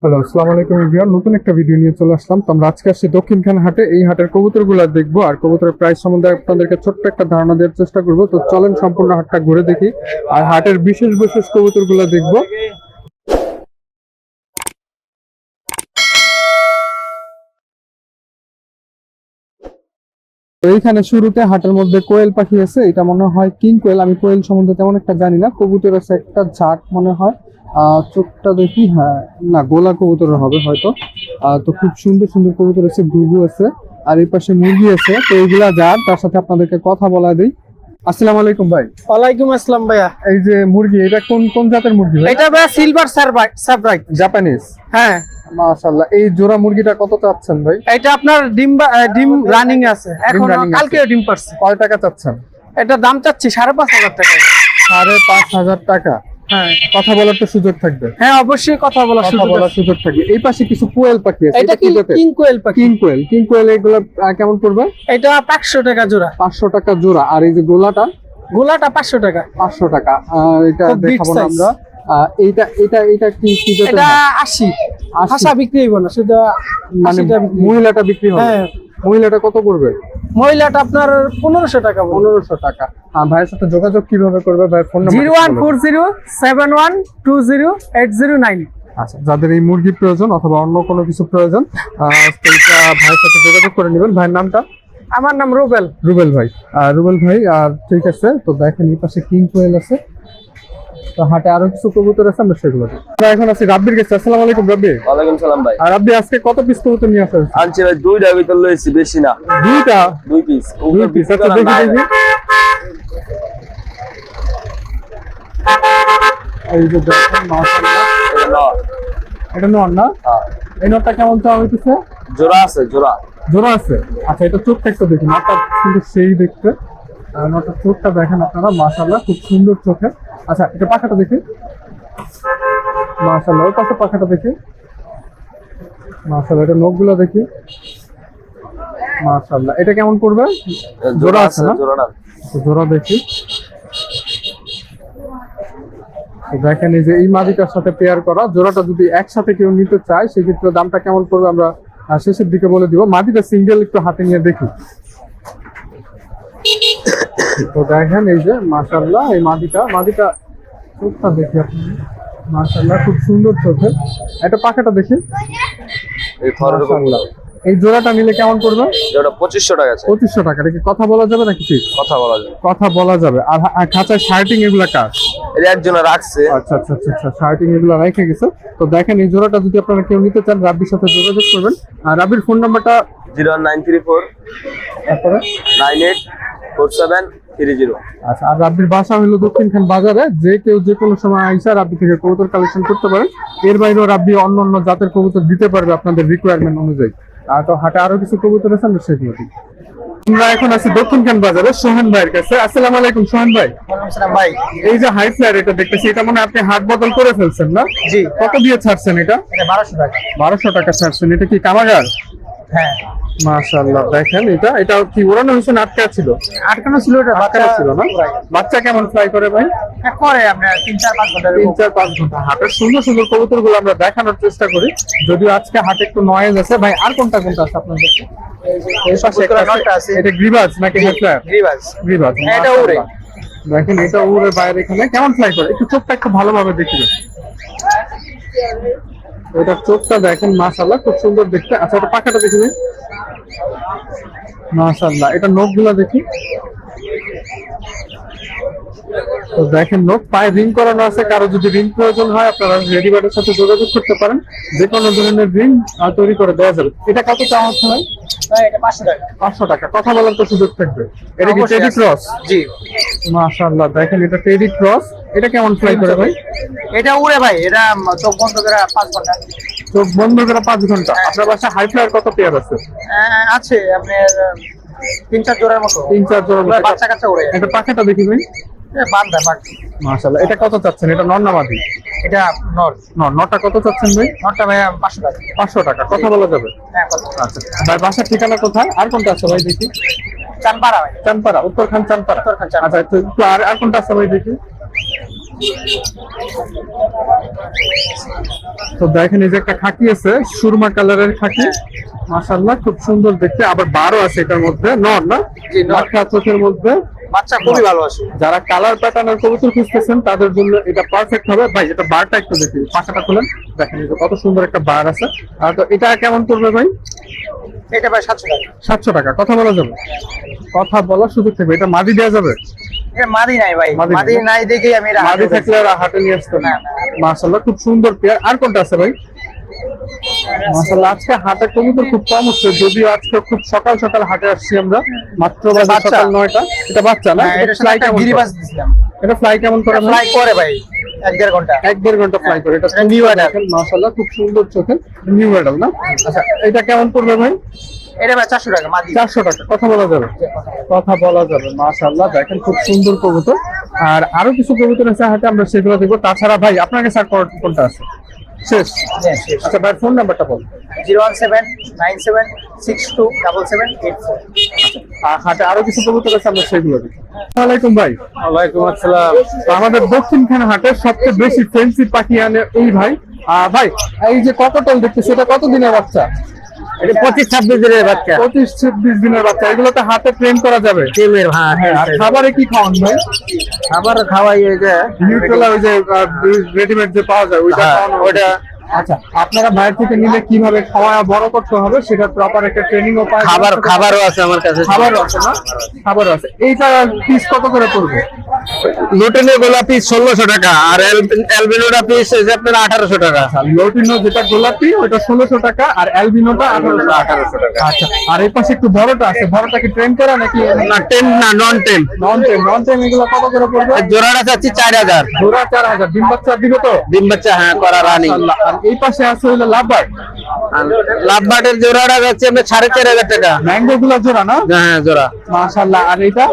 Hello, আসসালামু আলাইকুম everyone. নতুন একটা ভিডিও নিয়ে চলে আসলাম। তো আমরা আজকে আসছি দক্ষিণখান হাটে। এই হাটের কবুতরগুলো দেখবো আর কবুতরের প্রাইস সম্বন্ধে আপনাদেরকে ছোট্ট একটা ধারণা দেওয়ার চেষ্টা করবো। তো চলেন সম্পূর্ণ হাটটা ঘুরে দেখি আর হাটের বিশেষ বিশেষ কবুতরগুলো দেখবো। তো এইখানে শুরুতে হাটের মধ্যে কোয়েল পাখি আছে, এটা মনে হয় কিং কোয়েল। আমি কোয়েল সম্বন্ধে তেমন একটা জানি না। কবুতর আছে একটা ঝাঁক মনে হয়, চোখটা দেখি, হ্যাঁ না গোলা কবুতর হবে হয়তো। তো খুব সুন্দর সুন্দর কবুতর আছে, ঘুঘু আছে আর এই পাশে মুরগি আছে। তো এইগুলা যার তার সাথে আপনাদেরকে কথা বলা দিই। আসসালামু আলাইকুম ভাই। ওয়ালাইকুম আসসালাম ভাইয়া। এই যে মুরগি, এটা কোন কোন জাতের মুরগি ভাই? এটা ভাইয়া সিলভার সারব্রাইট। জাপানিজ। হ্যাঁ মাশাআল্লাহ। এই জোড়া মুরগিটা কত চাচ্ছেন ভাই? এটা আপনার ডিম রানিং আছে, এখন running আছে। কালকে ডিম পারছে। কয় টাকা চাচ্ছেন? এটা দাম চাচ্ছি 5,500 টাকা। 5,500 টাকা। হ্যাঁ কথা বলার তো সুযোগ থাকবে। হ্যাঁ অবশ্যই কথা বলার কথা সুযোগ বলার আছে। সুযোগ থাকবে। এই পাশে কিছু কোয়েল পাখি আছে, এটা কি জাতের? কিং কোয়েল পাখি? কিং কোয়েল। কিং কোয়েল এগুলো কেমন পড়বে? এটা 500 টাকা জোড়া। 500 টাকা জোড়া। আর এই যে গোলাটা? গোলাটা 500 টাকা। 500 টাকা। আর এটা খুব big দেখাবো না size। আমরা। এইটা এটা এটা কি কি জাতের? এটা 80। 80 হাসা বিক্রি হইব না, শুধু মানে 80 টা বিক্রি। মহিলাটা বিক্রি হবে? হ্যাঁ মহিলাটা কত পড়বে? মহিলাটা আপনার 1500 টাকা। 1500 টাকা। ভাইয়ের সাথে যোগাযোগ কিভাবে করবে? ভাইয়ের ফোন নাম্বার? 01407120809। আচ্ছা, যাদের এই মুরগি প্রয়োজন অথবা অন্য কোনো কিছু প্রয়োজন, সেইটা ভাইয়ের সাথে যোগাযোগ করে নেবেন। ভাইয়ের নামটা? আমার নাম রুবেল। রুবেল ভাই। রুবেল ভাই, আর ঠিক আছে। তো দেখেন এই পাশে কিং কোয়েল আছে। তো হাটে আরো কিছু কবুতর আছে, আমরা সেগুলো দেখি। আমরা এখন আছি রাব্বির কাছে। আসসালামু আলাইকুম রাব্বি। ওয়ালাইকুম সালাম ভাই। আর রাব্বি আজকে কত পিস কবুতর নিয়ে আসছেন? আনছি ভাই দুইটা ভিতর লইছি, বেশি না। দুইটা? দুই পিস। দুই পিস। আচ্ছা দেখি দেখি। এই যে দেখেন মাশাআল্লাহ। এটা নর না? এই নরটা কেমন চাওয়া হইতেছে? জোড়া আছে, জোড়া। জোড়া আছে। আচ্ছা, এটা চোখটা একটু দেখুন, নরটা কিন্তু সেই দেখতে। নরটার চোখটা দেখেন আপনারা, মাশাআল্লাহ খুব সুন্দর চোখে। আচ্ছা, এটা পাখাটা দেখি। মাশাআল্লাহ, ওই পাশে পাখাটা দেখি। মাশাআল্লাহ, এটা নখগুলো দেখি। মাশাআল্লাহ, এটা কেমন পড়বে? জোড়া আছে না? জোড়া না। জোড়া দেখি। তো দেখেন এই যে এই মাদিটার সাথে পেয়ার করা জোড়াটা যদি একসাথে কেউ নিতে চায় সেক্ষেত্রে দামটা কেমন পড়বে আমরা শেষের দিকে বলে দিব। মাদিটা সিঙ্গেল একটু হাতে নিয়ে দেখি। তো দেখেন এই যে মাশাআল্লাহ, এই মাদিটা চোখটা দেখি আপনি। মাশাআল্লাহ খুব সুন্দর চোখে। এটা পাখাটা দেখি। এই ফরের মাশাআল্লাহ, এই জোড়াটা নিলে কেমন পড়বে? জোড়া 2500 টাকা আছে। 2500 টাকা। এটা কি কথা বলা যাবে নাকি? ঠিক কথা বলা যায়। কথা বলা যাবে। আর খাঁচায় শার্টিং এগুলা কার? এর একজনে রাখছে। আচ্ছা আচ্ছা আচ্ছা আচ্ছা, শার্টিং এগুলো রেখে গেছে। তো দেখেন এই জোড়াটা যদি আপনারা কেউ নিতে চান রাব্বির সাথে যোগাযোগ করবেন। আর রাব্বির ফোন নাম্বারটা? 01934 তারপরে 984730। আচ্ছা, আর রাব্বির বাসা হলো দক্ষিণখান বাজারে। যে কেউ যে কোনো সময় আইসা রাব্বি থেকে কবুতর কালেকশন করতে পারেন। এর বাইরেও রাব্বি অন্য অন্য জাতের কবুতর দিতে পারবে আপনাদের রিকোয়ারমেন্ট অনুযায়ী। তো হাটে আরো কিছু কবুতর আছে, আমরা সেগুলো দিই। আমরা এখন আছি দক্ষিণখান বাজারে সোহেন ভাইয়ের কাছে। আসসালামু আলাইকুম সোহেন ভাই। ওয়ালাইকুম সালাম ভাই। এই যে হাই ফ্লায়ার এটা দেখতেছি, এটা মনে হয় আপনি হাট বদল করে ফেলছেন না? জি। কত দিয়ে ছাড়ছেন এটা? এটা 1200 টাকা। 1200 টাকা ছাড়ছেন। এটা কি কামাগার? হ্যাঁ মাশাআল্লাহ, দেখেন এটা কি ওড়ানো হয়েছে না আটকা ছিল? আটকানো ছিল, এটা আটকানো ছিল না? বাচ্চা কেমন ফ্লাই করে ভাই? করে আপনার 3-4-5 ঘন্টা। 3-4-5 ঘন্টা। হাটের সুন্দর সুন্দর কবুতর গুলো আমরা দেখানোর চেষ্টা করি, যদিও আজকে হাটে একটু নয়েজ আছে। ভাই আর কোনটা কোনটা আছে আপনার কাছে? এই পাশে একটা আছে। এটা গ্রিবাজ নাকি হেডফ্লায়ার? রিভার্স। গ্রিবাজ। এটা উড়ে। দেখেন এটা উড়ে বাইরে। এখানে কেমন ফ্লাই করে? একটু চোখটা একটু ভালোভাবে দেখিবেন। এটা চোখটা দেখেন মাশাআল্লাহ খুব সুন্দর দেখতে। আচ্ছা, এটা পাখাটা দেখি ভাই। মাশাআল্লাহ, এটা নখগুলো দেখি। তো দেখেন নখ, পায়ে রিং করানো আছে। কারো যদি রিং প্রয়োজন হয় আপনারা রেডিবার্ডের সাথে যোগাযোগ করতে পারেন। যে কোনো ধরনের রিং তৈরি করে দেওয়া যাবে। এটা কত চাওয়া হচ্ছে ভাই? এটা 500 টাকা। 500 টাকা। কথা বলার তো সুযোগ থাকবে। এটা কি অবশ্যই টেডি আছে। ক্রস? জি। মাশাআল্লাহ, দেখেন এটা টেডি ক্রস। এটা কেমন ফ্লাই করে ভাই? এটা উড়ে ভাই, এটা চোখ বন্ধ করে 5 ঘন্টা। চোখ বন্ধ করে 5 ঘন্টা। আপনার বাসায় হাই ফ্লায়ার কত পেয়ার আছে? আছে আপনার 3-4 জোড়ার মতো। 3-4 জোড়া মতো। বাচ্চা কাচ্চা উড়ে। এটা পাখাটা দেখি ভাই। বান্দা বাগ। মাশাআল্লাহ, এটা কত চাচ্ছেন? এটা নর না মাদি? এটা নর। নরটা কত চাচ্ছেন ভাই? নরটা ভাই 500 টাকা। 500 টাকা। কথা বলা যাবে? হ্যাঁ কত? আচ্ছা ভাই, বাসার ঠিকানা কোথায়? আর কোনটা আছে ভাই দেখি? চানপাড়া ভাই। চানপাড়া, উত্তরখান চানপাড়া। উত্তরখান চানপাড়া। আচ্ছা, একটু আর কোনটা আছে ভাই দেখি? তো দেখেন এই যে একটা খাকি আছে, সুরমা কালারের খাকি, মাশাআল্লাহ খুব সুন্দর দেখতে। আবার বারও আছে এটার মধ্যে, নর না? জি, নর। মাথা চোখের মধ্যে। বাচ্চা খুবই ভালোবাসে। যারা কালার প্যাটার্নের কবুতর খুঁজতেছেন তাদের জন্য এটা পারফেক্ট হবে। ভাই এটা বারটা একটু দেখি, পাখাটা খুলেন, দেখেন এই যে কত সুন্দর একটা বার আছে। তো এটা কেমন পড়বে ভাই? এটা ভাই 700 টাকা। 700 টাকা। কথা বলা যাবে? কথা বলার সুযোগ থাকবে। এটা মাদি দেওয়া যাবে? এটা মাদি নাই ভাই, মাদি মাদি নাই। নাই দেখেই আমি এটা মাদি থাকলে আর হাটে নিয়ে আসতেন না। না, না। মাশাআল্লাহ খুব সুন্দর পেয়ার। আর কোনটা আছে ভাই? মাশাআল্লাহ আজকে হাটে কবুতর খুব কম হচ্ছে, যদিও আজকে খুব সকাল সকাল হাটে আসছি আমরা, মাত্র বাজে বাচ্চা। সকাল 9টা। এটা বাচ্চা না? হ্যাঁ, এটা এটার সাথে ফ্লাই একটা কেমন করে? গিরিবাস দিছিলাম। এটা ফ্লাই কেমন করে ভাই? ফ্লাই করে ভাই 1-1.5 ঘন্টা। 1-1.5 ঘন্টা ফ্লাই করে। এটা এটা new adult। দেখেন মাশাআল্লাহ খুব সুন্দর চোখের, নিউ অ্যাডাল না? আচ্ছা এটা কেমন পড়বে ভাই? এটা ভাই 400 টাকা মাদি। 400 টাকা। কথা বলা যাবে? কথা বলা যাবে। মাশাআল্লাহ দেখেন খুব সুন্দর কবুতর। আর আরো কিছু কবুতর আছে হাতে, আমরা সেগুলো দেখবো। তাছাড়া ভাই আপনার কাছে আর কোনটা আছে? শেষ? হ্যাঁ, শেষ। আচ্ছা ভাই ফোন নাম্বারটা বল। 01797627784। আর হাতে আরো কিছু কবুতর আছে, আমরা সেগুলো দেখি। আসসালামু আলাইকুম ভাই। ওয়ালাইকুম আসসালাম। তো আমাদের দক্ষিণখান হাটের সবচেয়ে বেশি ফেন্সি পাখি আনে এই ভাই। ভাই এই যে ককটেল দেখতে, সেটা কত দিনের বাচ্চা? এটা 25-26 দিনের বাচ্চা। 25-26 দিনের বাচ্চা। এগুলো তো হাতে ট্রেন করা যাবে। হ্যাঁ, আর খাবারে কি খাওয়ান ভাই? আবার খাওয়াই এই যে নিউট্রেলা ওই যে রেডিমেড যে পাওয়া যায় ওইটা হ্যাঁ, খাওয়ানো হবে? ওইটা। আচ্ছা আপনারা বাইরে থেকে নিলে কিভাবে খাওয়া বড় করতে হবে সেটা প্রপার একটা ট্রেনিং ও পায়? খাবারও আছে আমার কাছে। খাবারও আছে না? খাবারও আছে। এইটা পিস কত করে পড়বে? লুটিনের গোলাপি 1600 টাকা আর অ্যালবিনোটা পিস আপনার 1800 টাকা। লোটিনো যেটা গোলাপি ওটা 1600 টাকা, আর অ্যালবিনোটা 1800 টাকা। আচ্ছা আর এই পাশে একটু বড়টা আছে, বড়টা কি ট্রেন করা নাকি? না, 10 না, নন 10। নন টেন এগুলো কত করে পড়বে? জোড়াটা চাচ্ছি 4000। জোড়া 4000। ডিম বাচ্চা দিবে তো? ডিম বাচ্চা হ্যাঁ করা রানিং। আল্লাহ। আর এই পাশে আছে হলো লাভবার্ড। লাভবার্ডের জোড়াটা যাচ্ছে আপনার 4500 টাকা। ম্যাঙ্গো গুলা জোড়া না? হ্যাঁ জোড়া। মাশাআল্লাহ। আর এটা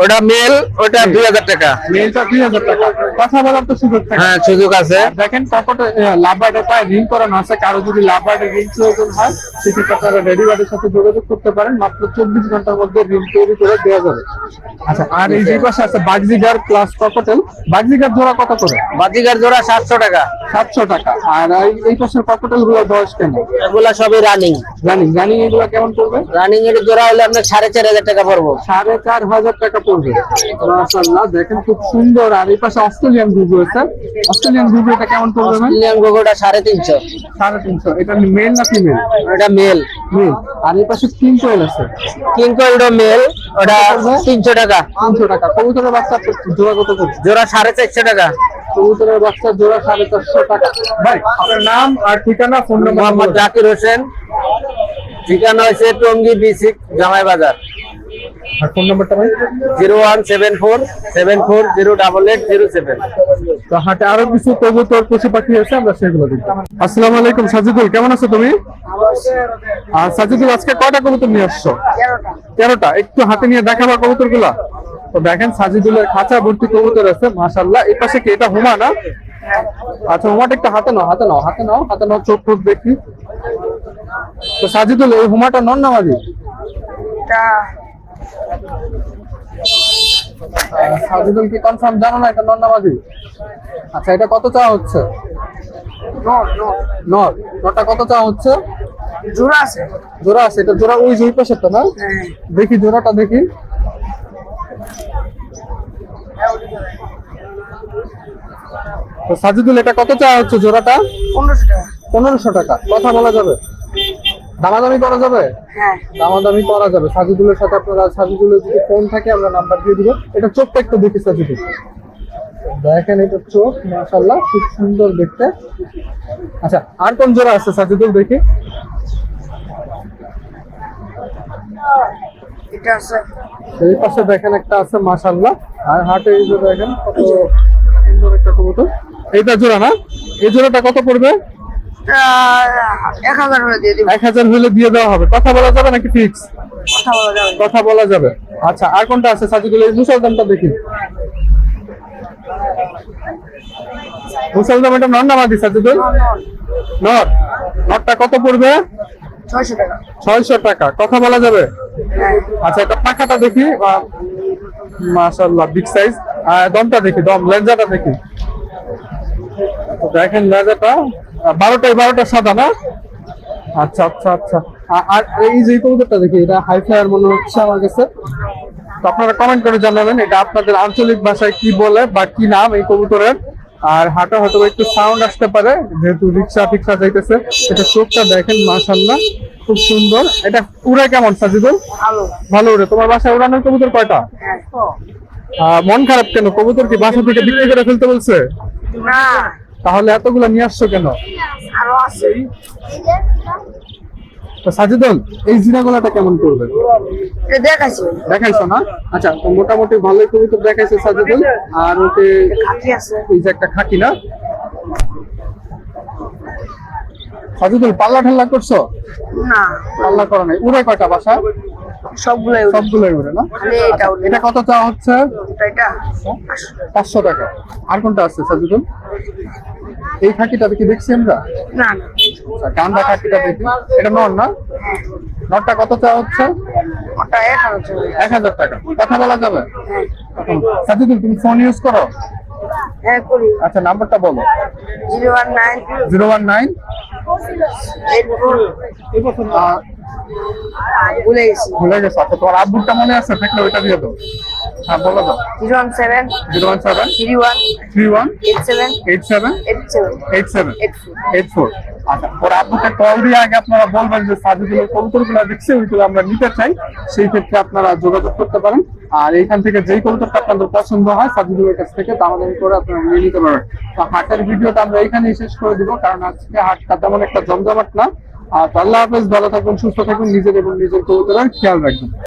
ওটা মেল, ওটা 2000 টাকা। মেলটা 2000 টাকা। কথা বলার তো সুযোগ থাকে। হ্যাঁ সুযোগ আছে। দেখেন কপটে লাভবার্ডের পায়ে রিং করানো আছে, কারো যদি লাভবার্ডের রিং প্রয়োজন হয় সেক্ষেত্রে আপনারা রেডিবার্ডের সাথে যোগাযোগ করতে পারেন, মাত্র 24 ঘন্টার মধ্যে রিং তৈরি করে দেওয়া যাবে। আচ্ছা আর এই যে পাশে আছে বাগজিগার প্লাস ককটেল। বাগজিগার জোড়া কত করে? বাজিগার জোড়া 700 টাকা। 700 টাকা। আর এই পাশের ককটেল গুলো বয়স কেন? এগুলা সবই রানিং। জানি এগুলো কেমন পড়বে? রানিং এর জোড়া হলে আপনার 4500 টাকা পড়বো। 4500 টাকা পড়বে। মাশাআল্লাহ দেখেন খুব সুন্দর। আর এই পাশে অস্ট্রেলিয়ান ঘুঘু আছে। অস্ট্রেলিয়ান ঘুঘু এটা কেমন পড়বে ভাই? অস্ট্রেলিয়ান গোগোটা 350। 350। এটা মেল না ফিমেল? এটা মেল। মেল। আর এই পাশে কিং কোয়েল আছে। কিং কোয়েলটা মেল, ওটা 300 টাকা। 300 টাকা। কবুতরের বাচ্চা জোড়া কত করে? জোড়া 450 টাকা। কবুতরের বাচ্চা জোড়া 450 টাকা। ভাই আপনার নাম আর ঠিকানা, ফোন নাম্বার? মোহাম্মদ জাকির হোসেন, ঠিকানা হচ্ছে টঙ্গী B6 জামাই বাজার। আর ফোন নাম্বারটা ভাই? 01747408807। তো হাটে আরো কিছু কবুতর পশু পাখি আছে, আমরা সেগুলো দেখব। আসসালামু আলাইকুম সাজিদুল, কেমন আছো তুমি? আর সাজিদুল আজকে কয়টা কবুতর নিয়ে আসছো? 13টা। একটু হাতে নিয়ে দেখাবা কবুতর গুলা। তো দেখেন সাজিদুলের খাঁচা ভর্তি কবুতর আছে মাশাআল্লাহ। এই পাশে কি এটা হুমা না? আচ্ছা হুমাটা একটু হাতে নাও চোখ টোক দেখি। তো সাজিদুল এই হুমাটা নন না মাদি? সাজিদুল কি কনফার্ম জানো না এটা নন না মাদি? আচ্ছা এটা কত চাওয়া হচ্ছে? নটা কত চাওয়া হচ্ছে? জোড়া আছে। জোড়া আছে। এটা জোড়া ওই দুই পাশেরটা না? দেখি জোড়াটা দেখি। তো সাজিদুল এটা কত চাওয়া হচ্ছে জোড়াটা? 1500 টাকা। 1500 টাকা। কথা বলা যাবে? দামাদামি করা যাবে? হ্যাঁ। দামাদামি করা যাবে। সাজিদুলের সাথে আপনারা, সাজিদুলের যদি ফোন থাকে আমরা নাম্বার দিয়ে দিব। এটা চোখটা একটু দেখি সাজিদুল। দেখেন এটা চোখ মাশাআল্লাহ খুব সুন্দর দেখতে। আচ্ছা আর কোন জোড়া আছে সাজিদুল দেখি? এটা আছে। এই পাশে দেখেন একটা আছে মাশাআল্লাহ। আর হাটে এই যে দেখেন কত সুন্দর একটা কবুতর। এইটা জোড়া না? এই জোড়াটা কত পড়বে? 1000 হলে দিয়ে দিব। 1000 হলে দিয়ে দেওয়া হবে। কথা বলা যাবে নাকি ফিক্স? কথা বলা যাবে। কথা বলা যাবে। আচ্ছা আর কোনটা আছে সাজিদুল? এই মুসলদামটা দেখি। মুসলদাম এটা নর না মাদি সাজিদুল? নরটা কত পড়বে? 600 টাকা। 600 টাকা। কথা বলা যাবে? হ্যাঁ। আচ্ছা এটা পাখাটা দেখি। মাশাআল্লাহ বিগ সাইজ। দমটা দেখি, দম লেঞ্জাটা দেখি। তো দেখেন লেঞ্জাটা 12টা সাদা না? আচ্ছা আচ্ছা আচ্ছা। আর এই যে কবুতরটা দেখি, এটা হাই ফ্লায়ার মনে হচ্ছে আমার কাছে। তো আপনারা কমেন্ট করে জানাবেন এটা আপনাদের আঞ্চলিক ভাষায় কি বলে বা কি নাম এই কবুতরের। আর হাঁটা হয়তো একটু সাউন্ড আসতে পারে যেহেতু রিক্সা টিক্সা যাইতেছে। এটা চোখটা দেখেন মাশাআল্লাহ খুব সুন্দর। এটা উড়ে কেমন সাজিদুল? ভালো উড়ে। তোমার বাসায় উড়ানোর কবুতর কয়টা? মন খারাপ কেন? কবুতর কি বাসা থেকে বিক্রি করে ফেলতে বলছে? না, তাহলে এতগুলো নিয়ে আসছো কেন? আরো আছে। তো সাজিদুল এই জিরাগোলাটা কেমন করবে? এটা দেখাচ্ছি। দেখাইছো না? আচ্ছা, তো মোটামুটি ভালোই কবুতর দেখাইছে সাজিদুল। আর ওকে খাকি আছে। এই যে একটা খাকি না? সাজিদুল পাল্লা ঠাল্লা করছো? না, পাল্লা করো নাই। উড়ে কয়টা বাসা? সবগুলাই ওটা। সবগুলোই উড়ে না? খালি এটা ওটা। এটা কত চাওয়া হচ্ছে? এটা 500 টাকা। আর কোনটা আছে সাজিদুল? এই খাকিটা কি দেখছি আমরা? না না, আচ্ছা, গান্দা খাকিটা দেখি। এটা নর না? নরটা কত চাওয়া হচ্ছে? ওটা 1000 1000 টাকা। কথা বলা যাবে? সাজিদুল তুমি ফোন ইউজ করো? হ্যাঁ করি। আচ্ছা, নাম্বারটা বলো। 019 019 84 ভুলে গেছি। ভুলে গেছো। আচ্ছা, তোমার আব্বুরটা মনে আছে? থাকলে ওইটা দিয়ে দাও। হ্যাঁ বলো দাও। 017 017 31 31 87 87 87 87 84 84। আচ্ছা, ওর আব্বুকে কল দিয়ে আগে আপনারা বলবেন যে সাজিদুলের কবুতরগুলো দেখছে ওইগুলো আমরা নিতে চাই। সেই ক্ষেত্রে আপনারা যোগাযোগ করতে পারেন। আর এইখান থেকে যেই কবুতরটা আপনাদের পছন্দ হয় সাজিদুলের কাছ থেকে দামাদামি করে আপনারা নিয়ে নিতে পারেন। তো হাটের ভিডিওটা আমরা এইখানেই শেষ করে দিব, কারণ আজকে হাটটা তেমন একটা জমজমাট না। আর আল্লাহ হাফেজ, ভালো থাকুন, সুস্থ থাকুন, নিজের এবং নিজের কবুতরের খেয়াল রাখবেন।